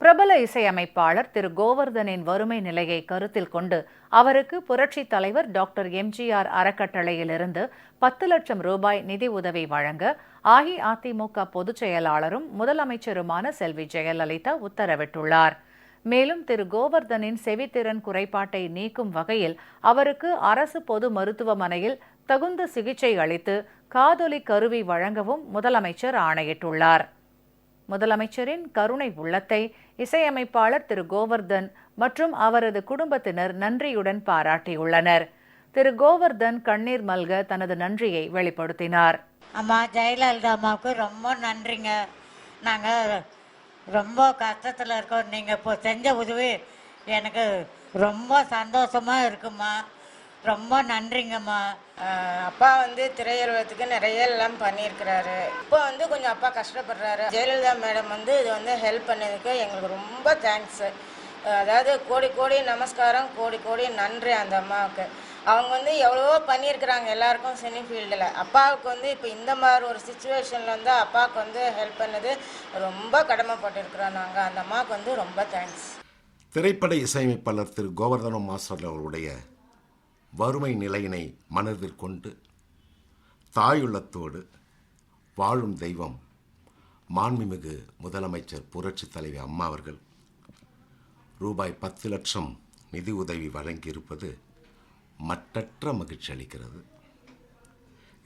பிரபல இசையமைப்பாளர் திரு கோவர்தனின் வறுமை நிலையை கருத்தில் கொண்டு அவருக்கு புரட்சித் தலைவர் டாக்டர் எம்ஜிஆர் அறக்கட்டளையிலிருந்து 10 லட்சம் ரூபாய் நிதி உதவி வழங்க அஇஅதிமுக பொதுச் செயலாளரும் முதலமைச்சருமான செல்வி ஜெயலலிதா உத்தரவிட்டுள்ளார். மேலும் திரு கோவர்தனின் செவித்திறன் குறைபாட்டை நீக்கும் வகையில் அவருக்கு அரசு பொது மருத்துவமனையில் தகுந்த சிகிச்சை அளித்து காதொலி கருவி வழங்கவும் முதலமைச்சர் ஆணையிட்டுள்ளார். முதலமைச்சரின் கருணை உள்ளத்தை இசையமைப்பாளர் திரு கோவர்தன் மற்றும் அவரது குடும்பத்தினர் நன்றியுடன் பாராட்டியுள்ளனர். திரு கோவர்தன் கண்ணீர் மல்க தனது நன்றியை வெளிப்படுத்தினார். அம்மா ஜெயலலிதா அம்மாவுக்கு ரொம்ப நன்றிங்க. நாங்கள் ரொம்ப கஷ்டத்தில் இருக்கோம். நீங்கள் இப்போ செஞ்ச உதவி எனக்கு ரொம்ப சந்தோஷமாக இருக்குமா. ரொம்ப நன்றிங்கம்மா. அப்பா திரையுலகத்துக்கு நிறைய எல்லாம் பண்ணியிருக்கிறாரு. இப்போ கொஞ்சம் அப்பா கஷ்டப்படுறாரு. ஜெயலலிதா மேடம் இது ஹெல்ப் பண்ணதுக்கு எங்களுக்கு ரொம்ப தேங்க்ஸு. அதாவது கோடி கோடி நமஸ்காரம், கோடி கோடி நன்றி அந்த அம்மாவுக்கு. அவங்க எவ்வளவோ பண்ணியிருக்கிறாங்க எல்லாருக்கும் சினி ஃபீல்டில். அப்பாவுக்கு இப்போ இந்த மாதிரி ஒரு சுச்சுவேஷனில் அப்பாவுக்கு ஹெல்ப் பண்ணது ரொம்ப கடமைப்பட்டிருக்கிறோம் நாங்கள். அந்த அம்மாவுக்கு ரொம்ப தேங்க்ஸ். திரைப்பட இசையமைப்பாளர் திரு கோவர்தனம் மாஸ்டர் அவர்களுடைய வறுமை நிலையினை மனதில் கொண்டு தாயுள்ளத்தோடு வாழும் தெய்வம் மாண்புமிகு முதலமைச்சர் புரட்சித் தலைவி அம்மா அவர்கள் ரூபாய் 10 லட்சம் நிதி உதவி வழங்கியிருப்பது மட்டற்ற மகிழ்ச்சி அளிக்கிறது.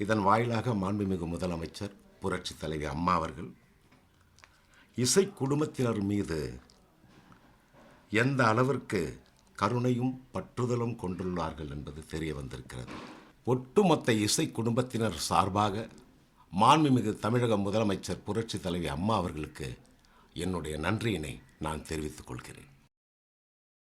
இதன் வாயிலாக மாண்புமிகு முதலமைச்சர் புரட்சித் தலைவி அம்மா அவர்கள் இசை குடும்பத்தினர் மீது எந்த அளவிற்கு கருணையும் பற்றுதலும் கொண்டுள்ளார்கள் என்பது தெரிய வந்திருக்கிறது. ஒட்டுமொத்த இசை குடும்பத்தினர் சார்பாக மாண்புமிகு தமிழக முதலமைச்சர் புரட்சித் தலைவி அம்மா அவர்களுக்கு என்னுடைய நன்றியினை நான் தெரிவித்துக் கொள்கிறேன்.